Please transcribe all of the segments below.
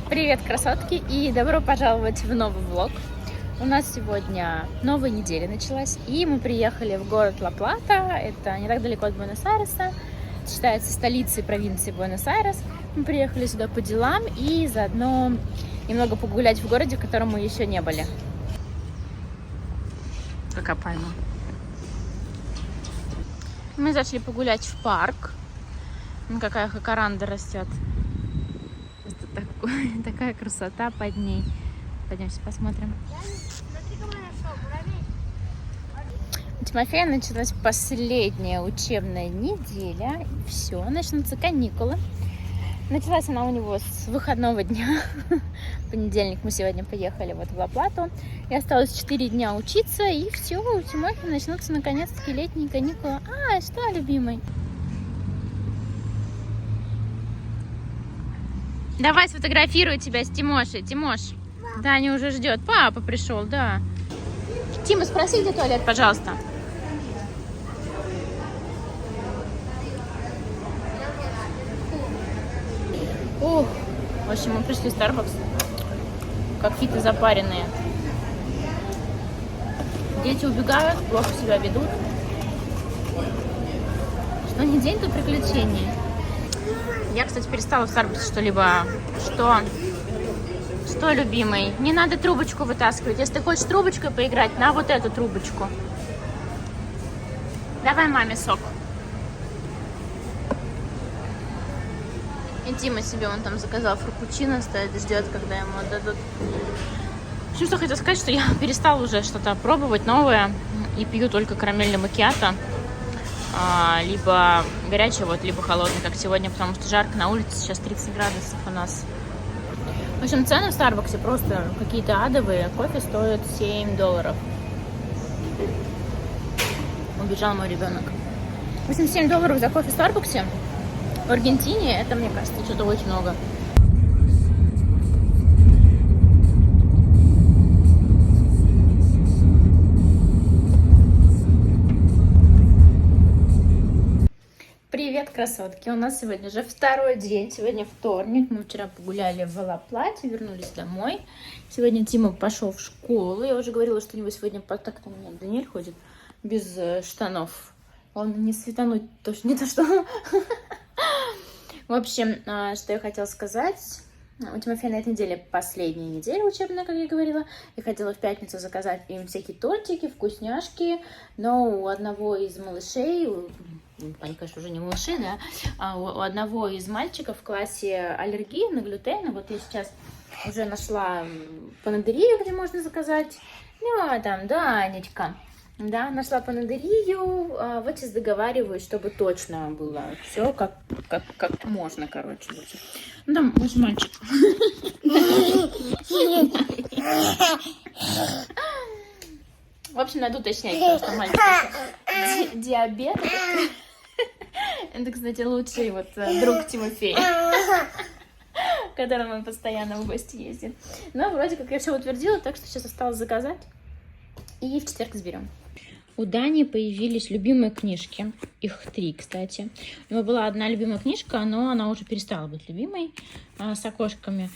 Привет, красотки, и добро пожаловать в новый влог. У нас сегодня новая неделя началась, и мы приехали в город Ла-Плата. Это не так далеко от Буэнос-Айреса, считается столицей провинции Буэнос-Айрес. Мы приехали сюда по делам и заодно немного погулять в городе, в котором мы еще не были. Какая пальма. Мы зашли погулять в парк. Какая хакаранда растет. Такая красота под ней. Пойдемте посмотрим. У Тимофея началась последняя учебная неделя. И все, начнутся каникулы. Началась она у него с выходного дня. В понедельник мы сегодня поехали вот в Ла-Плату. И осталось 4 дня учиться. И все, у Тимофея начнутся наконец-таки летние каникулы. А, что, любимый? Давай сфотографирую тебя с Тимошей. Тимош, Таня уже ждет. Папа пришел, да. Тима, спроси, где туалет, пожалуйста. Ух, в общем, мы пришли в Starbucks. Какие-то запаренные. Дети убегают, плохо себя ведут. Что не день, то приключений. Я, кстати, перестала в Starbucks что-либо. Что, любимый? Не надо трубочку вытаскивать. Если ты хочешь трубочкой поиграть, на вот эту трубочку. Давай маме сок. И Тима себе он там заказал фрапучино, стоит и ждет, когда ему отдадут. В общем, что хотела сказать, что я перестала уже что-то пробовать новое и пью только карамельный макиато. Либо горячий, вот, либо холодный, как сегодня, потому что жарко на улице, сейчас 30 градусов у нас. В общем, цены в Старбаксе просто какие-то адовые. Кофе стоит $7. Убежал мой ребенок. В общем, $7 за кофе в Старбаксе в Аргентине, это, мне кажется, что-то очень много. Привет, красотки! У нас сегодня уже второй день, сегодня вторник. Мы вчера погуляли в Ла-Плате, вернулись домой. Сегодня Тима пошел в школу. Я уже говорила, что у него сегодня так там нет, Даниэль ходит без штанов. Он не светануть, тоже не то что. В общем, что я хотела сказать. У Тимофея на этой неделе последняя неделя учебная, как я говорила. Я хотела в пятницу заказать им всякие тортики, вкусняшки. Но у одного из малышей, они, конечно, уже не малыши, да, а у одного из мальчиков в классе аллергия на глютен. Вот я сейчас уже нашла панадерию, где можно заказать. Ну, там, да, Анечка. Да, нашла панадерию, вот сейчас договариваюсь, чтобы точно было все как можно, короче. Ну, там, мой мальчик. В общем, надо уточнять, потому что мальчик диабет. Это, кстати, лучший вот друг Тимофея, к которому он постоянно в гости ездит. Но вроде как я все утвердила, так что сейчас осталось заказать. И в четверг заберем. У Дани появились любимые книжки. Их 3, кстати. У него была одна любимая книжка, но она уже перестала быть любимой, с окошками.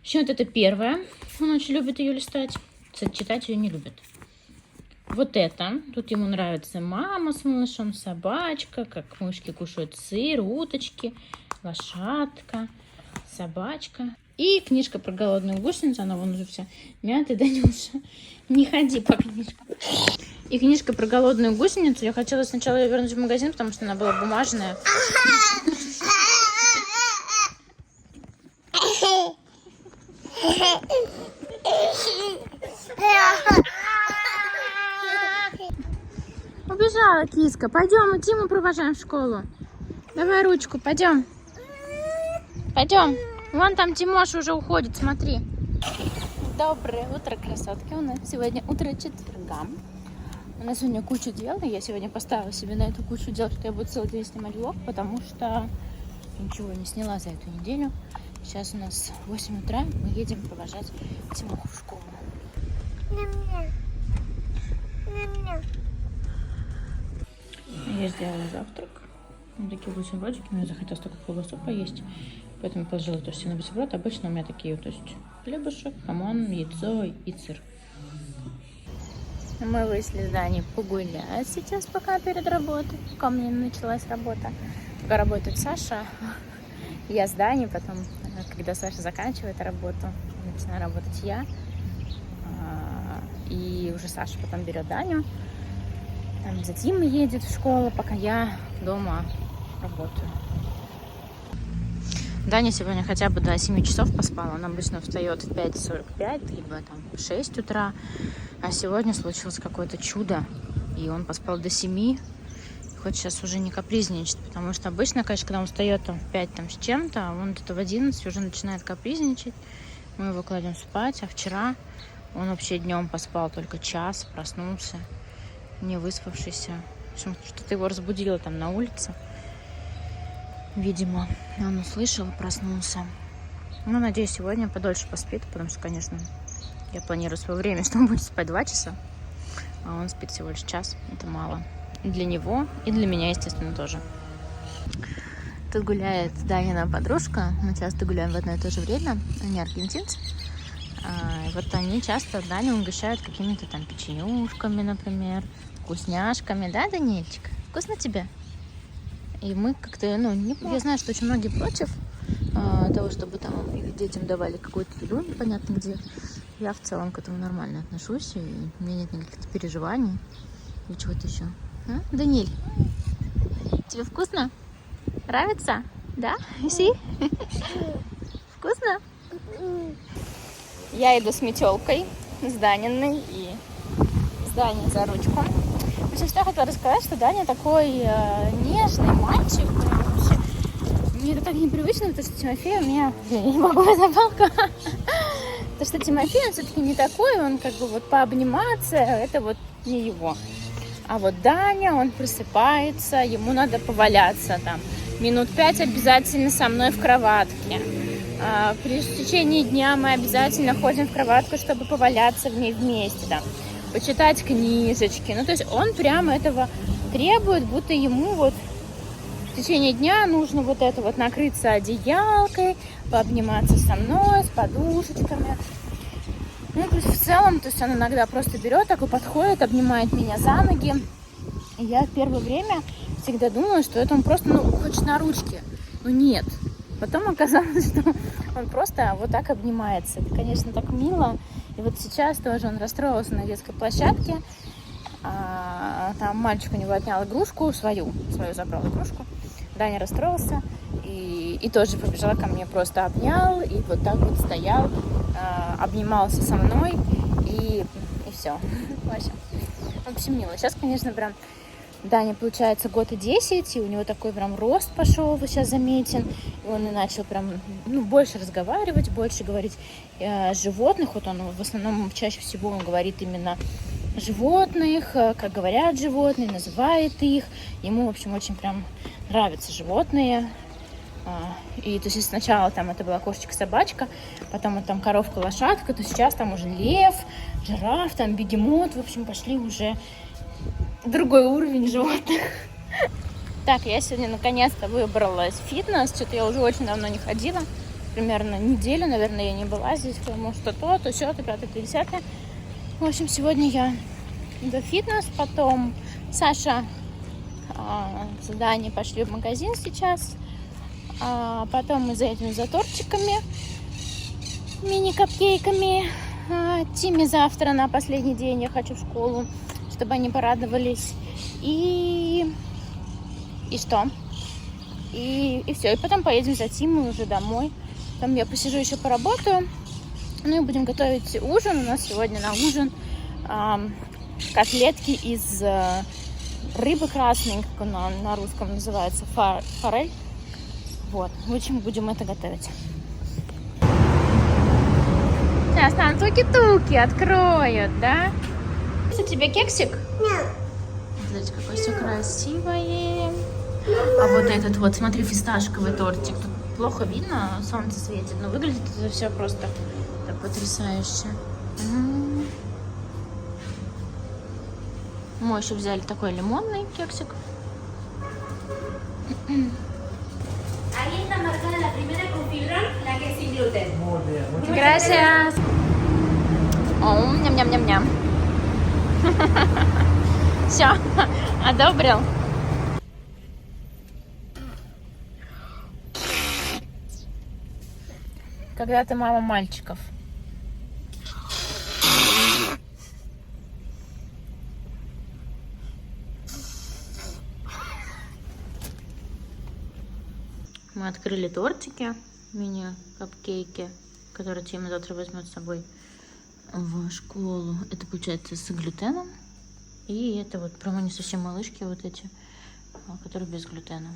Еще вот это первая. Он очень любит ее листать. Кстати, читать ее не любит. Вот это. Тут ему нравится мама с малышом, собачка, как мышки кушают сыр, уточки, лошадка, собачка. И книжка про голодную гусеницу, она вон уже вся мятая, Данюша. Не ходи по книжкам. И книжка про голодную гусеницу. Я хотела сначала ее вернуть в магазин, потому что она была бумажная. Убежала киска. Пойдем, Тиму провожаем в школу. Давай ручку, пойдем. Пойдем. Вон там Тимоша уже уходит, смотри. Доброе утро, красотки. У нас сегодня утро четверга. У нас сегодня куча дел. Я сегодня поставила себе на эту кучу дел, что я буду целый день снимать влог, потому что ничего не сняла за эту неделю. Сейчас у нас 8 утра. Мы едем провожать Тимоху в школу. Я сделала завтрак. Вот такие бутербродики. Мне захотелось только колбасу поесть. поэтому положила то есть на бутерброд. Обычно у меня такие, то есть хлебушек, хамон, яйцо и сыр. Мы вышли с Даней погулять сейчас, пока перед работой, пока у меня началась работа. Пока работает Саша, я с Даней, потом, когда Саша заканчивает работу, начинаю работать я. И уже Саша потом берет Даню. Там за Димой едет в школу, пока я дома работаю. Даня сегодня хотя бы до 7 часов поспал. Он обычно встает в 5:45, либо там в 6 утра. А сегодня случилось какое-то чудо. И он поспал до 7. Хоть сейчас уже не капризничает. Потому что обычно, конечно, когда он встает там, в 5 там, с чем-то, он где-то в 11 уже начинает капризничать. Мы его кладем спать. А вчера он вообще днем поспал только час, проснулся, не выспавшийся. В общем, что-то его разбудило там на улице. Видимо, он услышал и проснулся. Ну, надеюсь, сегодня подольше поспит, потому что, конечно, я планирую свое время, что он будет спать 2 часа, а он спит всего лишь час. Это мало. И для него, и для меня, естественно, тоже. Тут гуляет Данина подружка. Мы часто гуляем в одно и то же время. Они аргентинцы. И вот они часто Даню угощают какими-то там печенюшками, например, вкусняшками. Да, Данильчик? Вкусно тебе? И мы как-то, я знаю, что очень многие против того, чтобы там их детям давали какую-то еду, непонятно где. Я в целом к этому нормально отношусь, и у меня нет никаких переживаний или чего-то еще. А? Даниль, тебе вкусно? Нравится? Да? Иси? Вкусно? Я иду с метелкой, с Даниной и с Даней за ручку. В общем, что я хотела рассказать, что Даня такой нежный мальчик. Вообще, мне это так непривычно, потому что Тимофей у меня... Я не могу, это палка. Потому что Тимофей, он все-таки не такой, он как бы вот пообниматься, это вот не его. А вот Даня, он просыпается, ему надо поваляться там. Минут 5 обязательно со мной в кроватке. В течение дня мы обязательно ходим в кроватку, чтобы поваляться в ней вместе, там, почитать книжечки. Ну, то есть он прямо этого требует, будто ему вот в течение дня нужно вот это вот накрыться одеялкой, пообниматься со мной, с подушечками. Ну, то есть в целом, то есть он иногда просто берет, такой подходит, обнимает меня за ноги. И я в первое время всегда думала, что это он просто, хочет на ручки. Но нет. Потом оказалось, что он просто вот так обнимается. Это, конечно, так мило. И вот сейчас тоже он расстроился на детской площадке. Там мальчик у него отнял игрушку, свою забрал игрушку. Даня расстроился и тоже побежал ко мне, просто обнял и вот так вот стоял, обнимался со мной и все. В общем, мило. Сейчас, конечно, прям Даня, получается, год и 10, и у него такой прям рост пошел, вот сейчас заметен. И он и начал прям, больше разговаривать, больше говорить о животных. Вот он в основном, чаще всего он говорит именно о животных, как говорят животные, называет их. Ему, в общем, очень прям нравятся животные. И то есть сначала там это была кошечка-собачка, потом вот там коровка-лошадка, то сейчас там уже лев, жираф, там бегемот. В общем, пошли уже другой уровень животных. Так, я сегодня наконец-то выбралась в фитнес. Что-то я уже очень давно не ходила. Примерно неделю, наверное, я не была здесь. Потому что то сё, то 5-то, 10-е. В общем, сегодня я иду в фитнес. Потом Саша с Даней пошли в магазин сейчас. Потом мы заедем за тортиками, мини-капкейками. Тиме завтра на последний день я хочу в школу, чтобы они порадовались. И что? И все. И потом поедем за Тимой уже домой. Там я посижу еще поработаю. Ну и будем готовить ужин. У нас сегодня на ужин котлетки из рыбы красной, как она на русском называется, форель. Вот. В общем, будем это готовить. Сейчас там туки-туки откроют, да? Это тебе кексик? Нет. Смотрите, какое все красивое. А вот этот вот, смотри, фисташковый тортик. Тут плохо видно, солнце светит, но выглядит это все просто так потрясающе. Мы еще взяли такой лимонный кексик. esta marca la primera con fibra, la que es sin gluten. Muy bien, muchas Gracias. О, ням-ням-ням-ням. Все, одобрил. Когда ты мама мальчиков. Мы открыли тортики, мини-капкейки, которые Тима завтра возьмет с собой в школу. Это получается с глютеном. И это вот промо не совсем малышки вот эти, которые без глютена.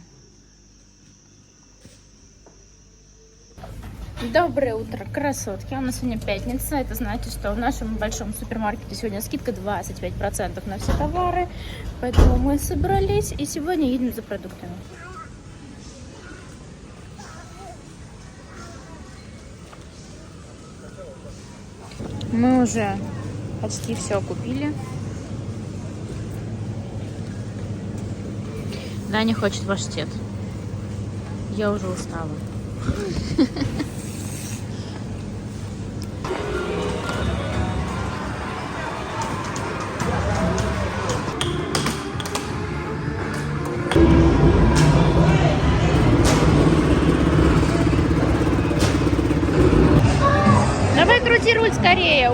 Доброе утро, красотки. У нас сегодня пятница. Это значит, что в нашем большом супермаркете сегодня скидка 25% на все товары. Поэтому мы собрались и сегодня едем за продуктами. Мы уже почти все купили. Даня хочет паштет. Я уже устала. Давай крути руль скорее.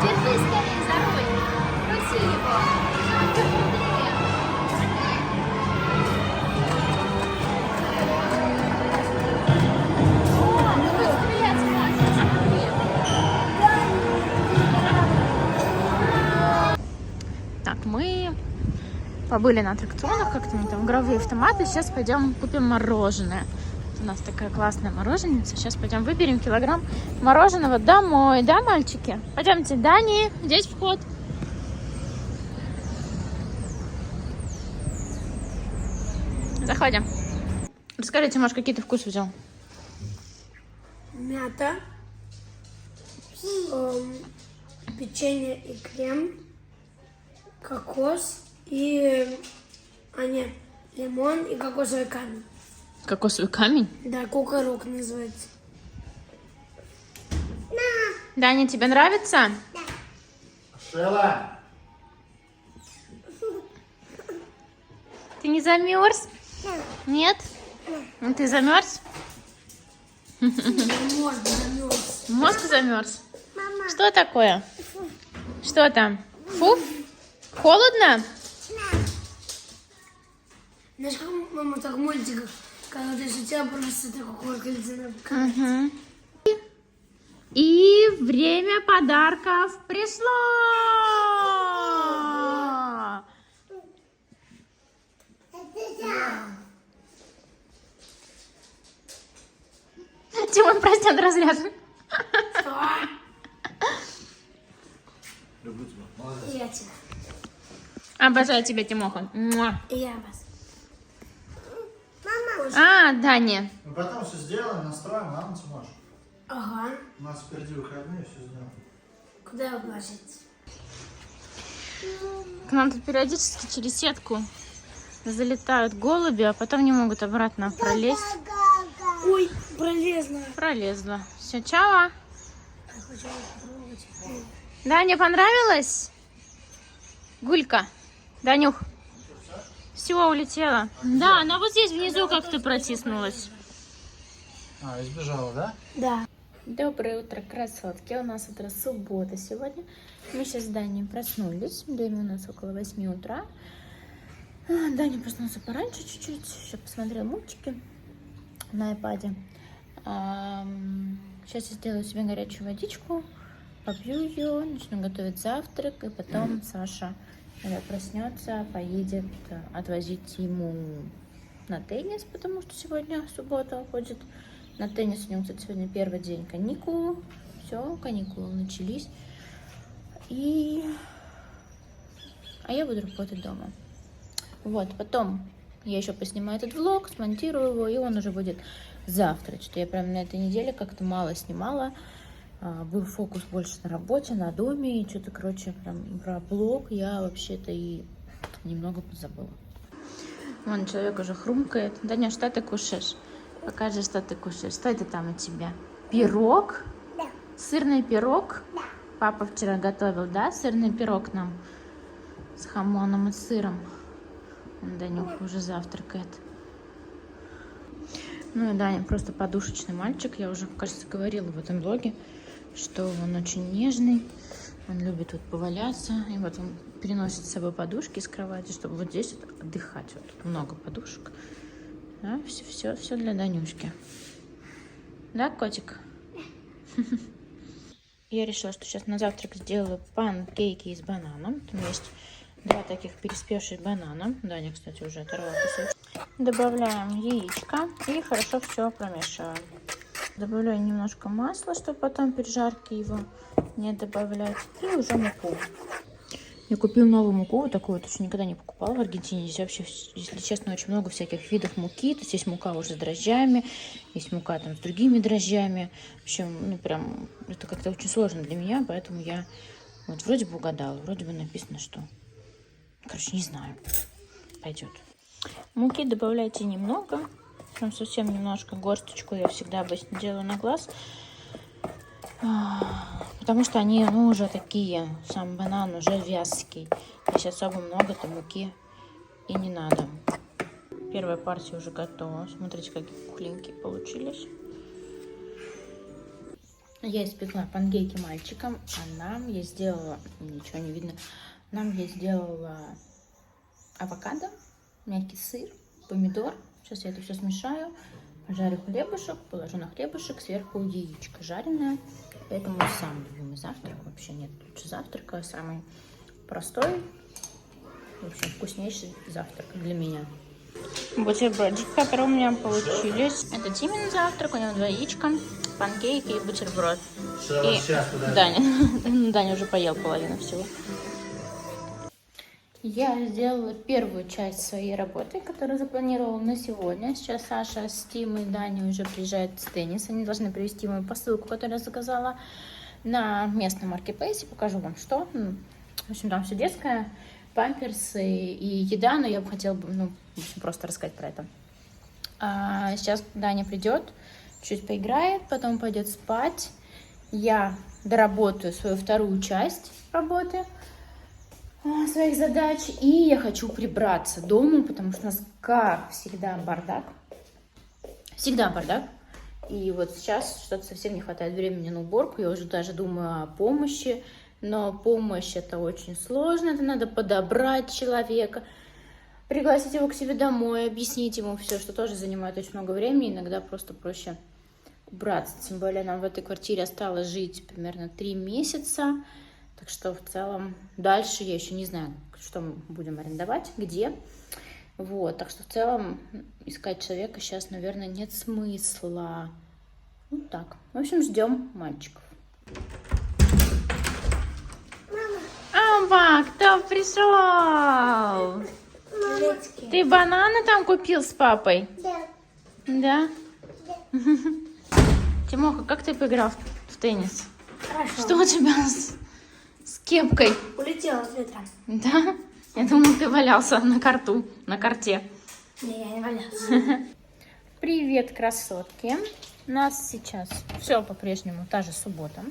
Держи скорее за руль. Крути его. О, ну быстрее смотри. Так, мы побыли на аттракционах, как-то там игровые автоматы. Сейчас пойдем купим мороженое. У нас такая классная мороженница. Сейчас пойдем выберем килограмм мороженого домой. Да, мальчики? Пойдемте, Дани, здесь вход. Заходим. Расскажи, Тимош, какие ты вкусы взял? Мята, печенье и крем, кокос и лимон и кокосовый камень. Кокосовый камень? Да, кукорок называется. Даня, тебе нравится? Шела! Ты не замерз? Нет? Ну, ты замерз? Мозг замерз. Мозг замерз? Что такое? Что там? Фу? Холодно? Знаешь, как мама так в мультиках, когда ты шутила, просто такое кольцо. Угу. И время подарков пришло! Тимон, прости, он разряжен. Люблю тебя. Молодец. Я тебя. Обожаю тебя, Тимоха. Муа. И я вас. Мама. А, Даня. Мы потом все сделаем, настроим, ладно, Тимош? Ага. У нас впереди выходные, все сделаем. Куда вы положите? К нам тут периодически через сетку залетают голуби, а потом не могут обратно пролезть. Ой, пролезла. Пролезла. Все, чао. Я хочу попробовать. Даня, понравилось? Гулька. Данюх. Все, улетела. Да, она вот здесь внизу как-то протиснулась. А, избежала, да? Да. Доброе утро, красотки. У нас утро суббота сегодня. Мы сейчас с Даней проснулись. Время у нас около 8 утра. Даня проснулся пораньше чуть-чуть. Еще посмотрел мультики на iPad. Сейчас я сделаю себе горячую водичку. Попью ее, начну готовить завтрак. И потом Саша, когда проснется, поедет отвозить ему на теннис, потому что сегодня суббота ходит на теннис. У него, кстати, сегодня первый день каникул. Все, каникулы начались. А я буду работать дома. Вот, потом я еще поснимаю этот влог, смонтирую его, и он уже будет завтра. Что-то я прям на этой неделе как-то мало снимала. был фокус больше на работе, на доме, и что-то, короче, прям про блог я вообще-то и немного позабыла. Вон человек уже хрумкает. Даня, что ты кушаешь? Покажи, что ты кушаешь. Что это там у тебя? Пирог? Да. Сырный пирог? Да. Папа вчера готовил, да, сырный пирог нам с хамоном и сыром. Данюха уже завтракает. Ну и Даня просто подушечный мальчик. Я уже, кажется, говорила в этом блоге, что он очень нежный. Он любит вот поваляться. И вот он переносит с собой подушки с кровати, чтобы вот здесь вот отдыхать. Вот тут много подушек. Да, все для Данюшки. Да, котик? Я решила, что сейчас на завтрак сделаю панкейки из банана. Там есть 2 таких переспевших банана. Даня, кстати, уже оторвал кусочек. Добавляем яичко и хорошо все промешиваем. Добавляю немножко масла, чтобы потом при жарке его не добавлять. И уже муку. Я купила новую муку, вот такую вот, еще никогда не покупала в Аргентине. Здесь вообще, если честно, очень много всяких видов муки. То есть есть мука уже с дрожжами, есть мука там с другими дрожжами. В общем, ну прям, это как-то очень сложно для меня, поэтому я вот вроде бы угадала, вроде бы написано, что... Короче, не знаю. Пойдет. Муки добавляйте немного, прям совсем немножко, горсточку я всегда обычно делаю на глаз. Потому что они, ну, уже такие, сам банан уже вязкий. Здесь особо много-то муки и не надо. Первая партия уже готова. Смотрите, какие пухленькие получились. Я испекла панкейки мальчикам, а нам я сделала, ничего не видно, нам я сделала авокадо, мягкий сыр, помидор. Сейчас я это все смешаю. Пожарю хлебушек, положу на хлебушек, сверху яичко жареное. Это мой самый любимый завтрак. Вообще нет лучше завтрака. Самый простой, в общем, вкуснейший завтрак для меня. Бутербродики, которые у меня получились. Это Тимин завтрак, у него 2 яичка, панкейки и бутерброд. И Даня уже поел половину всего. Я сделала первую часть своей работы, которую запланировала на сегодня. Сейчас Саша с Тимой и Даней уже приезжают с тенниса. Они должны привезти мою посылку, которую я заказала на местном маркетплейсе. Покажу вам, что. В общем, там все детское, памперсы и еда, но я бы хотела бы, ну, в общем, просто рассказать про это. Сейчас Даня придет, чуть поиграет, потом пойдет спать. Я доработаю свою вторую часть работы, своих задач, и я хочу прибраться дома, потому что у нас, как всегда, бардак. Всегда бардак. И вот сейчас что-то совсем не хватает времени на уборку. Я уже даже думаю о помощи, но помощь — это очень сложно. Это надо подобрать человека, пригласить его к себе домой, объяснить ему все, что тоже занимает очень много времени. Иногда просто проще убраться. Тем более нам в этой квартире осталось жить примерно 3 месяца. Так что в целом дальше я еще не знаю, что мы будем арендовать, где. Вот, так что в целом искать человека сейчас, наверное, нет смысла. Вот так. В общем, ждем мальчиков. Мама, кто пришел? Детский. Ты бананы там купил с папой? Да. Да? Тимоха, как ты поиграл в теннис? Хорошо. Что у тебя с кепкой? Улетела с ветром. Да? Я думала, ты валялся на карте. Не, я не валялся. Привет, красотки. У нас сейчас все по-прежнему та же суббота.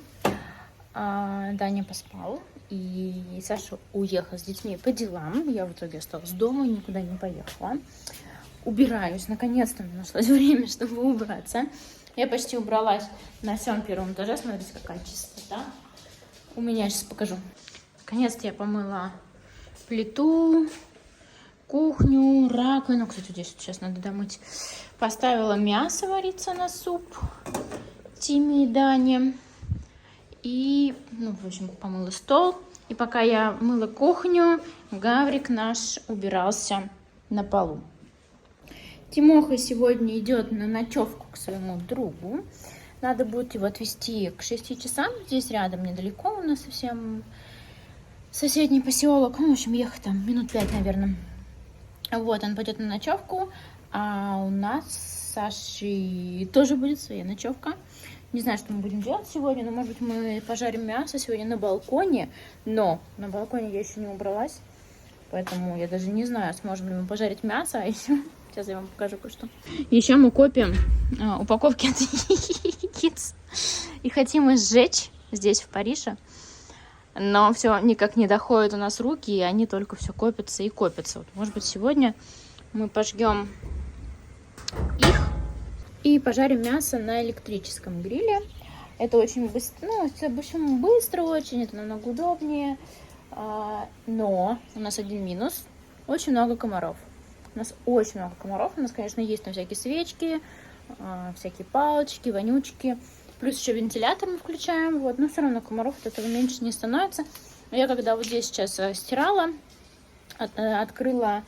Даня поспал, и Саша уехал с детьми по делам. Я в итоге осталась дома, никуда не поехала. Убираюсь. Наконец-то мне нашлось время, чтобы убраться. Я почти убралась на всем первом этаже. Смотрите, какая чистота. У меня, сейчас покажу. Наконец-то я помыла плиту, кухню, раковину. Кстати, здесь сейчас надо домыть. Поставила мясо вариться на суп Тиме и Дане. И, ну, в общем, помыла стол. И пока я мыла кухню, Гаврик наш убирался на полу. Тимоха сегодня идет на ночевку к своему другу. Надо будет его отвезти к 6 часам. Здесь рядом, недалеко у нас совсем соседний поселок. Ну, в общем, ехать там минут 5, наверное. Вот, он пойдет на ночевку. А у нас с Сашей тоже будет своя ночевка. Не знаю, что мы будем делать сегодня, но, может быть, мы пожарим мясо сегодня на балконе. Но на балконе я еще не убралась, поэтому я даже не знаю, сможем ли мы пожарить мясо. А еще... Сейчас я вам покажу кое-что. Еще мы копим упаковки от Kids и хотим их сжечь здесь, в Париже. Но все никак не доходит у нас руки, и они только все копятся и копятся. Вот, может быть, сегодня мы пожгем их и пожарим мясо на электрическом гриле. Это очень быстро, быстро очень, это намного удобнее. Но у нас один минус. Очень много комаров. У нас очень много комаров. У нас, конечно, есть там всякие свечки, всякие палочки, вонючки. Плюс еще вентилятор мы включаем. Вот. Но все равно комаров от этого меньше не становится. Я когда вот здесь сейчас стирала, открыла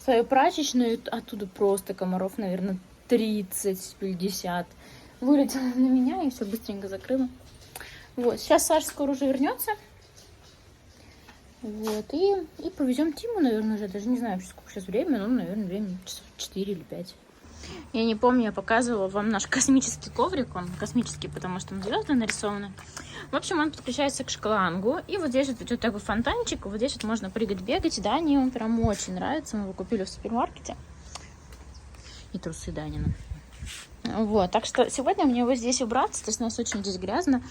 свою прачечную, оттуда просто комаров, наверное, 30-50 вылетело на меня, и все быстренько закрыла. Вот, сейчас Саша скоро уже вернется. Вот, и повезем Тиму, наверное, уже, даже не знаю, сколько сейчас время, но, наверное, время часов 4 или 5. Я не помню, я показывала вам наш космический коврик, он космический, потому что там звезды нарисованы. В общем, он подключается к шлангу, и вот здесь вот идет такой фонтанчик, вот здесь вот можно прыгать, бегать. Дане он прям очень нравится, мы его купили в супермаркете. И трусы Данина. Вот, так что сегодня мне его здесь убраться, то есть у нас очень здесь грязно.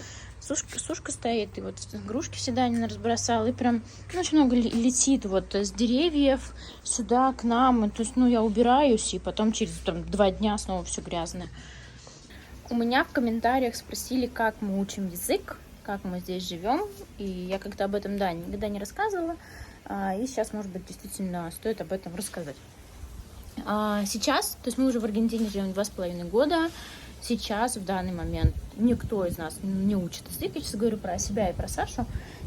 Сушка стоит, и вот игрушки все Данина разбросала, и прям очень много летит вот с деревьев сюда к нам. То есть, я убираюсь, и потом через 2 дня снова все грязное. У меня в комментариях спросили, как мы учим язык, как мы здесь живем, и я как-то об этом, никогда не рассказывала, и сейчас, может быть, действительно стоит об этом рассказать. Сейчас, то есть мы уже в Аргентине живем 2,5 года, сейчас, в данный момент, никто из нас не учит язык. Я сейчас говорю про себя и про Сашу.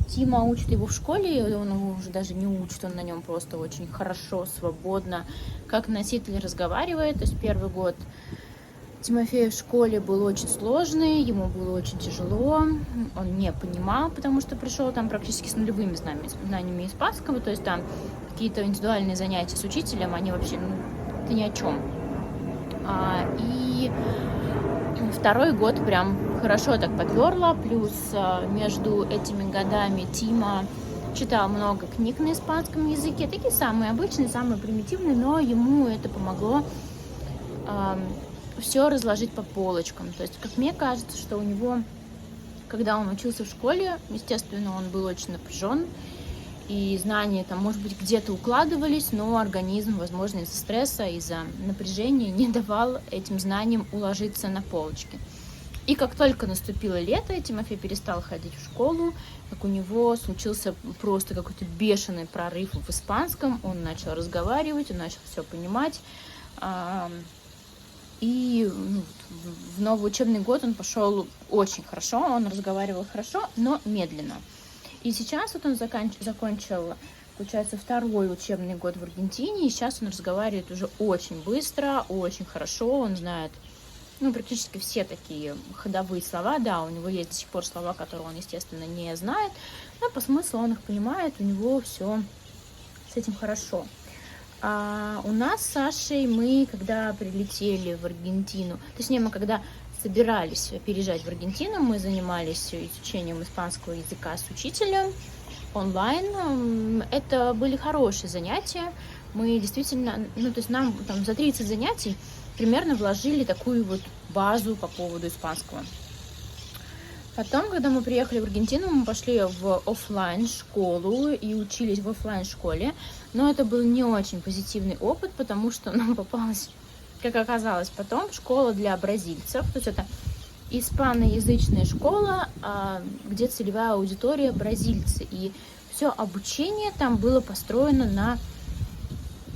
Тима учит его в школе, и он его уже даже не учит, он на нем просто очень хорошо, свободно, как носитель разговаривает. То есть первый год Тимофей в школе был очень сложный, ему было очень тяжело, он не понимал, потому что пришел там практически с нулевыми знаниями испанского, то есть там какие-то индивидуальные занятия с учителем, они вообще, это ни о чем. И второй год прям хорошо так подперла, плюс между этими годами Тима читал много книг на испанском языке, такие самые обычные, самые примитивные, но ему это помогло все разложить по полочкам. То есть, как мне кажется, что у него, когда он учился в школе, естественно, он был очень напряжен, и знания там, может быть, где-то укладывались, но организм, возможно, из-за стресса, из-за напряжения не давал этим знаниям уложиться на полочки. И как только наступило лето, Тимофей перестал ходить в школу, как у него случился просто какой-то бешеный прорыв в испанском, он начал разговаривать, он начал все понимать, и в новый учебный год он пошел очень хорошо, он разговаривал хорошо, но медленно. И сейчас вот он закончил, получается, 2-й учебный год в Аргентине, и сейчас он разговаривает уже очень быстро, очень хорошо, он знает, практически все такие ходовые слова, да, у него есть до сих пор слова, которые он, естественно, не знает, но по смыслу он их понимает, у него все с этим хорошо. А у нас с Сашей, мы когда прилетели в Аргентину, точнее, мы когда собирались переезжать в Аргентину, мы занимались изучением испанского языка с учителем онлайн. Это были хорошие занятия. Мы действительно, то есть нам там за 30 занятий примерно вложили такую вот базу по поводу испанского. Потом, когда мы приехали в Аргентину, мы пошли в офлайн школу и учились в офлайн школе. Но это был не очень позитивный опыт, потому что нам попалась, как оказалось потом, школа для бразильцев. То есть это испаноязычная школа, где целевая аудитория бразильцы. И все обучение там было построено на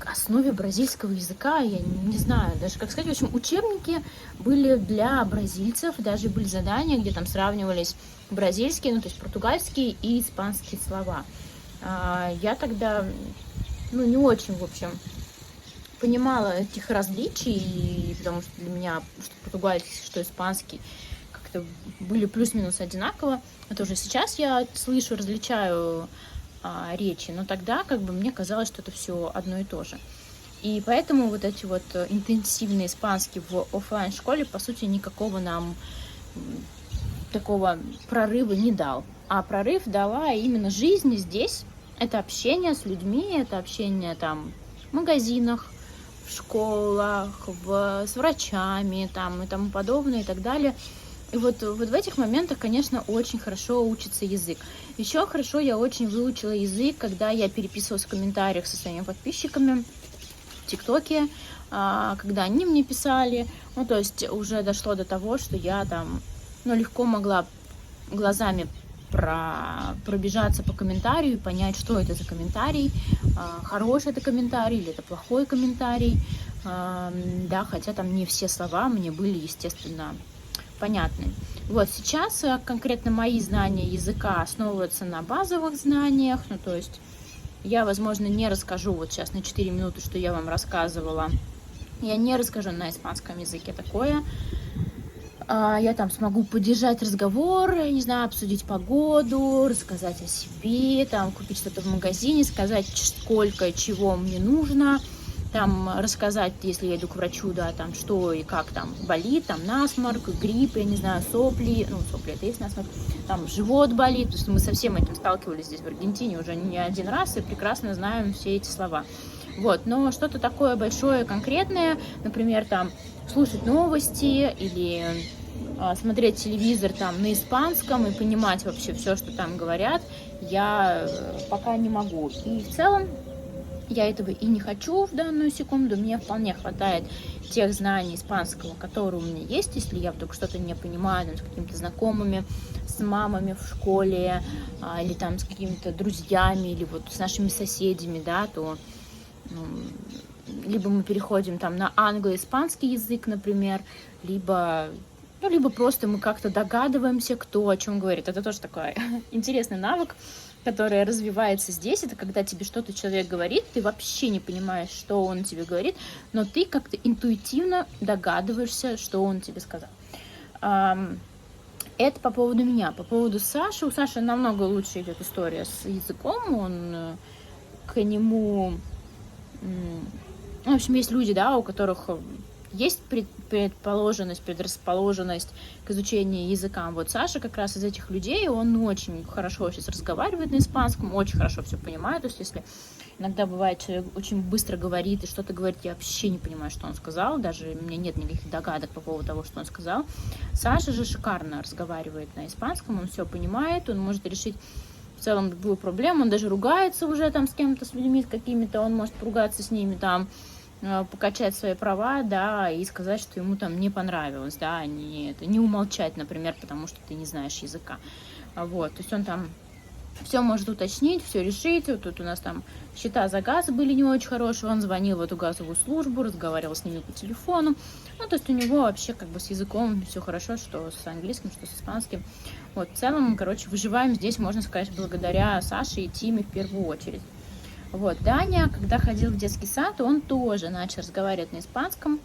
основе бразильского языка. Я не знаю даже, как сказать. В общем, учебники были для бразильцев, даже были задания, где там сравнивались бразильские, то есть португальские и испанские слова. Я тогда, не очень, в общем, понимала этих различий, потому что для меня что португальский, что испанский как-то были плюс-минус одинаково. Это уже сейчас я слышу, различаю речи, но тогда мне казалось, что это все одно и то же. И поэтому вот эти вот интенсивные испанские в офлайн школе, по сути, никакого нам такого прорыва не дал. А прорыв дала именно жизнь здесь. Это общение с людьми, это общение там в магазинах, в школах, с врачами там, и тому подобное и так далее. И вот в этих моментах, конечно, очень хорошо учится язык. Еще хорошо я очень выучила язык, когда я переписывалась в комментариях со своими подписчиками в ТикТоке, когда они мне писали. Ну, то есть уже дошло до того, что я там, ну, легко могла глазами пробежаться по комментарию и понять, что это за комментарий, хороший это комментарий или это плохой комментарий. Да, хотя там не все слова мне были, естественно, понятны. Вот сейчас конкретно мои знания языка основываются на базовых знаниях, ну, то есть я, возможно, не расскажу вот сейчас на 4 минуты, что я вам рассказывала. Я не расскажу на испанском языке такое. Я там смогу поддержать разговор, я не знаю, обсудить погоду, рассказать о себе, там купить что-то в магазине, сказать, сколько чего мне нужно, там рассказать, если я иду к врачу, да, там что и как там болит, там насморк, грипп, я не знаю, сопли, ну, сопли это есть насморк, там живот болит, то есть мы со всем этим сталкивались здесь в Аргентине уже не один раз и прекрасно знаем все эти слова. Вот, но что-то такое большое, конкретное, например, там слушать новости или смотреть телевизор там на испанском и понимать вообще все, что там говорят, я пока не могу. И в целом я этого и не хочу в данную секунду. Мне вполне хватает тех знаний испанского, которые у меня есть. Если я вдруг что-то не понимаю там, с какими-то знакомыми, с мамами в школе, или там с какими-то друзьями, или вот с нашими соседями, да, то либо мы переходим там на англо-испанский язык, например, либо просто мы как-то догадываемся, кто о чем говорит. Это тоже такой интересный навык, который развивается здесь. Это когда тебе что-то человек говорит, ты вообще не понимаешь, что он тебе говорит, но ты как-то интуитивно догадываешься, что он тебе сказал. Это по поводу меня. По поводу Саши. У Саши намного лучше идет история с языком. Он к нему... В общем, есть люди, да, у которых есть предрасположенность к изучению языка. Вот Саша как раз из этих людей, он очень хорошо сейчас разговаривает на испанском, очень хорошо все понимает. То есть, если иногда бывает, человек очень быстро говорит и что-то говорит, я вообще не понимаю, что он сказал, даже у меня нет никаких догадок по поводу того, что он сказал. Саша же шикарно разговаривает на испанском, он все понимает, он может решить в целом любую проблему, он даже ругается уже там с кем-то, с людьми, с какими-то, он может поругаться с ними там, покачать свои права, да, и сказать, что ему там не понравилось, да, не умолчать, например, потому что ты не знаешь языка. Вот, то есть он там все может уточнить, все решить. Вот тут у нас там счета за газ были не очень хорошие, он звонил в эту газовую службу, разговаривал с ними по телефону. Ну, то есть у него вообще как бы с языком все хорошо, что с английским, что с испанским. Вот, в целом, короче, выживаем здесь, можно сказать, благодаря Саше и Тиме в первую очередь. Вот, Даня, когда ходил в детский сад, он тоже начал разговаривать на испанском.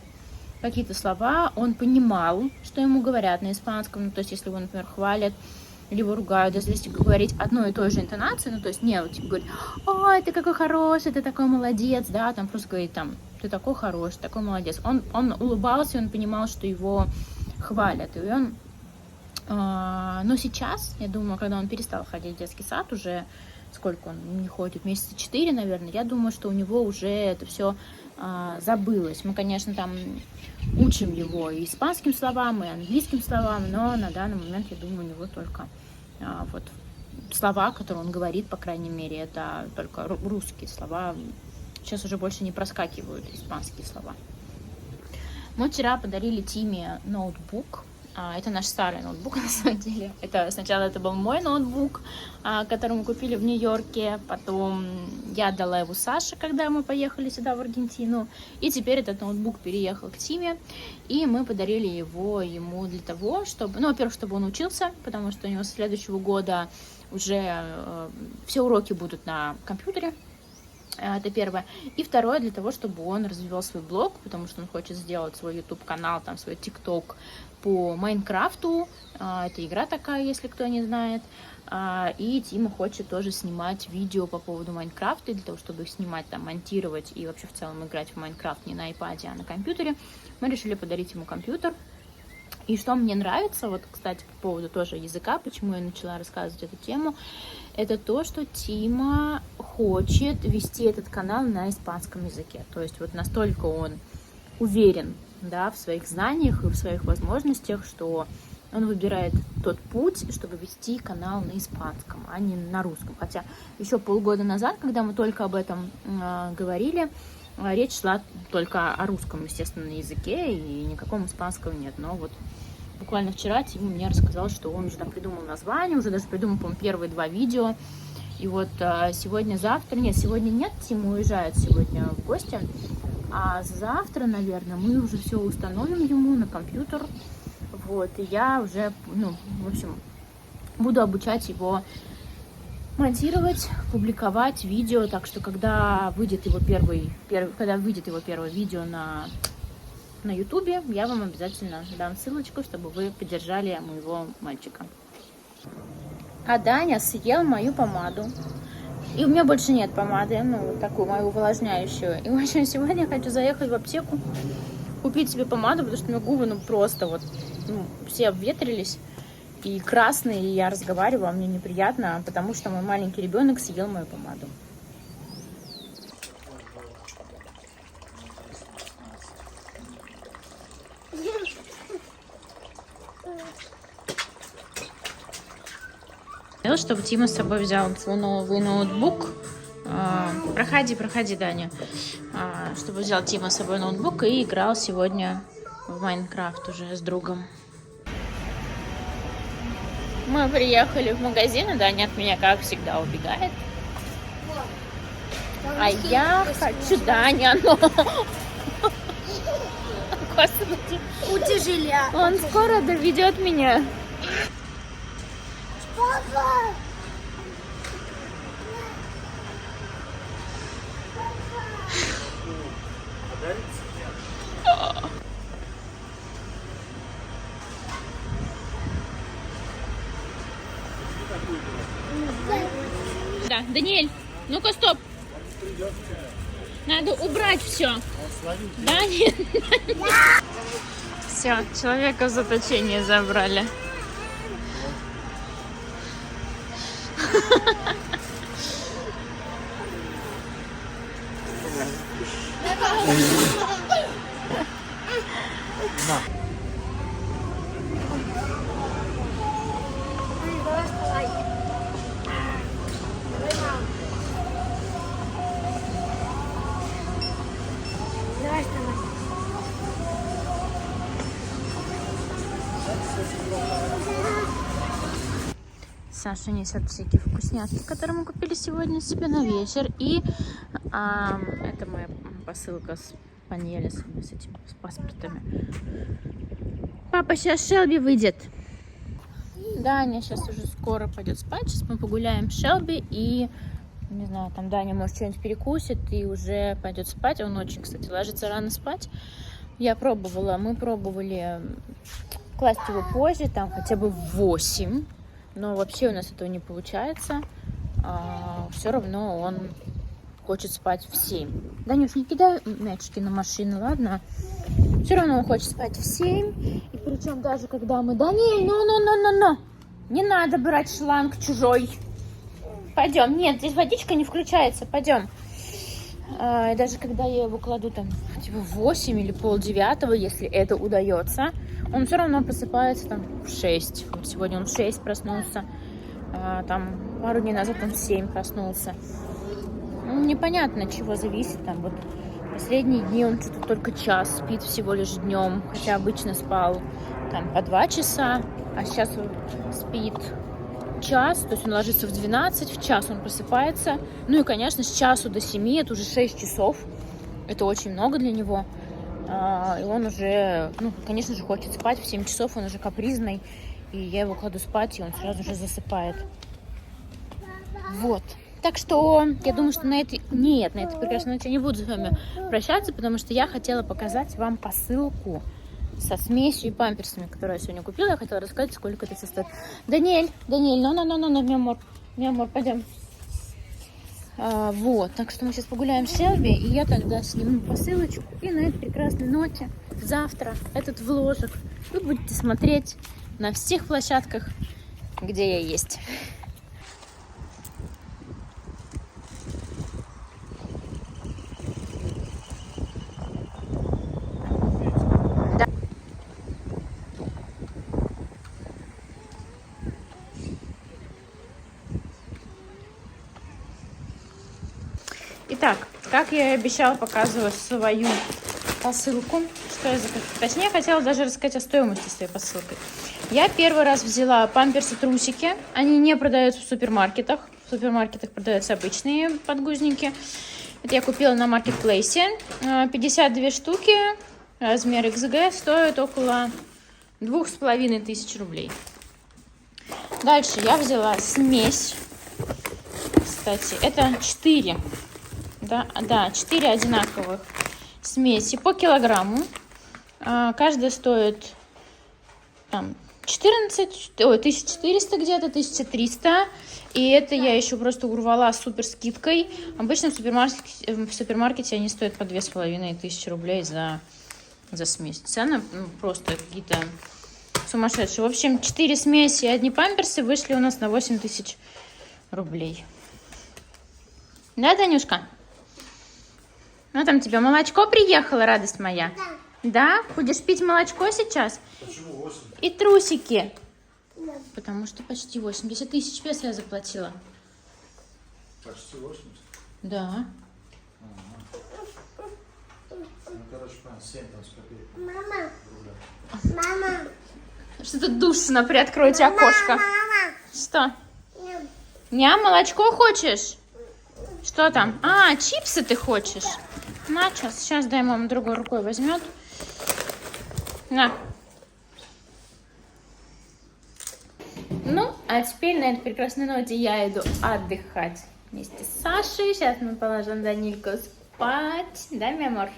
Какие-то слова он понимал, что ему говорят на испанском. Ну, то есть, если его, например, хвалят, либо ругают, даже если говорить одной и той же интонацией, ну, то есть, не, вот, типа, говорить, ой, ты какой хороший, ты такой молодец, да, там, просто говорить, там, ты такой хороший, такой молодец. Он улыбался, он понимал, что его хвалят, и он... Но сейчас, я думаю, когда он перестал ходить в детский сад, уже сколько он не ходит, месяца 4, наверное, я думаю, что у него уже это все забылось. Мы, конечно, там учим его и испанским словам, и английским словам, но на данный момент, я думаю, у него только вот слова, которые он говорит, по крайней мере, это только русские слова. Сейчас уже больше не проскакивают испанские слова. Мы вчера подарили Тиме ноутбук. Это наш старый ноутбук, на самом деле. Сначала это был мой ноутбук, который мы купили в Нью-Йорке. Потом я отдала его Саше, когда мы поехали сюда, в Аргентину. И теперь этот ноутбук переехал к Тиме. И мы подарили его ему для того, чтобы... Ну, во-первых, чтобы он учился, потому что у него с следующего года уже все уроки будут на компьютере. Это первое. И второе, для того, чтобы он развивал свой блог, потому что он хочет сделать свой YouTube-канал, там, свой TikTok по Майнкрафту. Это игра такая, если кто не знает. И Тима хочет тоже снимать видео по поводу Майнкрафта, для того, чтобы их снимать, там, монтировать и вообще в целом играть в Майнкрафт не на iPad, а на компьютере. Мы решили подарить ему компьютер. И что мне нравится, вот, кстати, по поводу тоже языка, почему я начала рассказывать эту тему, это то, что Тима хочет вести этот канал на испанском языке. То есть вот настолько он уверен, да, в своих знаниях и в своих возможностях, что он выбирает тот путь, чтобы вести канал на испанском, а не на русском. Хотя еще полгода назад, когда мы только об этом говорили, речь шла только о русском, естественно, языке, и никакого испанского нет. Но вот буквально вчера Тима мне рассказал, что он уже там придумал название, уже даже придумал, по-моему, первые 2 видео. И вот сегодня-завтра, нет, сегодня нет, Тима уезжает сегодня в гости, а завтра, наверное, мы уже все установим ему на компьютер. Вот, и я уже, в общем, буду обучать его монтировать, публиковать видео, так что когда выйдет его первое видео на ютубе, я вам обязательно дам ссылочку, чтобы вы поддержали моего мальчика. А Даня съел мою помаду. И у меня больше нет помады, вот такую мою увлажняющую. И в общем, сегодня я хочу заехать в аптеку, купить себе помаду, потому что у меня губы, просто вот, все обветрились и красные, и я разговариваю, а мне неприятно, потому что мой маленький ребенок съел мою помаду. Чтобы Тима с собой взял свой новый ноутбук. Проходи, Даня. Чтобы взял Тима с собой ноутбук и играл сегодня в Майнкрафт уже с другом. Мы приехали в магазин, и Даня от меня, как всегда, убегает. А я хочу, Даня, но... Господи. Утяжеля. Он скоро доведет меня. Папа! Да, Даниэль, ну-ка, стоп. Надо убрать все. Даниэль. Все, человека в заточение забрали. Саша несет всякие вкусняшки, которые мы купили сегодня себе на вечер. И это моя посылка с панелесами, с этими, с паспортами. Папа, сейчас Шелби выйдет. Даня сейчас уже скоро пойдет спать. Сейчас мы погуляем с Шелби и, не знаю, там Даня, может, что-нибудь перекусит и уже пойдет спать. Он очень, кстати, ложится рано спать. Мы пробовали класть его позже, там хотя бы в 8. Но вообще у нас этого не получается. Все равно он хочет спать в 7. Данюш, не кидай мячики на машину, ладно? Все равно он хочет спать в 7. И причем даже когда мы... Даниэль, ну. Не надо брать шланг чужой. Пойдем. Нет, здесь водичка не включается. Пойдем. И даже когда я его кладу там типа в 8 или 8:30, если это удается, он все равно просыпается там в 6. Вот сегодня он в 6 проснулся. Там пару дней назад он в 7 проснулся. Непонятно, от чего зависит. Там вот последние дни он что-то только час спит всего лишь днем. Хотя обычно спал там по 2 часа, а сейчас он спит час, то есть он ложится в 12, в час он просыпается. Ну и, конечно, с часу до 7, это уже 6 часов. Это очень много для него. И он уже, конечно же, хочет спать в 7 часов, он уже капризный. И я его кладу спать, и он сразу же засыпает. Вот. Так что я думаю, что на этой прекрасной ноте я не буду с вами прощаться, потому что я хотела показать вам посылку со смесью и памперсами, которую я сегодня купила. Я хотела рассказать, сколько это стоит. Даниэль, миамор, пойдем. Вот, так что мы сейчас погуляем с Шелби, и я тогда сниму посылочку. И на этой прекрасной ноте завтра этот вложек вы будете смотреть на всех площадках, где я есть. Итак, как я и обещала, показываю свою посылку. Что я Точнее, хотела даже рассказать о стоимости своей посылки. Я первый раз взяла памперсы-трусики. Они не продаются в супермаркетах. В супермаркетах продаются обычные подгузники. Это я купила на маркетплейсе. 52 штуки, размер XG, стоит около 2500 рублей. Дальше я взяла смесь. Кстати, это 4. Да, 4 одинаковых смеси по килограмму. Каждая стоит там 1400 где-то, 1300. И это я еще просто урвала с супер скидкой. Обычно в супермаркете они стоят по 2500 рублей за смесь. Цены просто какие-то сумасшедшие. В общем, 4 смеси и одни памперсы вышли у нас на 8000 рублей. Да, Танюшка? Ну, там тебе молочко приехало, радость моя? Да. Да? Будешь пить молочко сейчас? Почему 8? И трусики. Да. Потому что почти 80 тысяч песо я заплатила. Почти 80? Да. Ну, короче, понятно, 7 там с копейкой. Мама. Что-то душно, приоткройте окошко. Что? Ням, молочко хочешь? Что там? А, чипсы ты хочешь? На, сейчас дай мама другой рукой возьмет. На. Ну, а теперь на этой прекрасной ноте я иду отдыхать вместе с Сашей. Сейчас мы положим Данильку спать. Да, мой амор?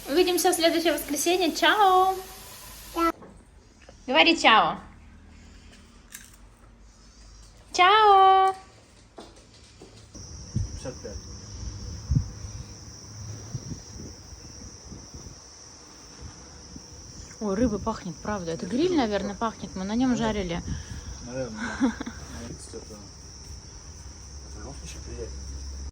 Увидимся в следующее воскресенье. Чао! Говори чао! Чао! 55. Ой, рыба пахнет, правда. Это гриль, наверное, пахнет. Мы на нем жарили. Наверное.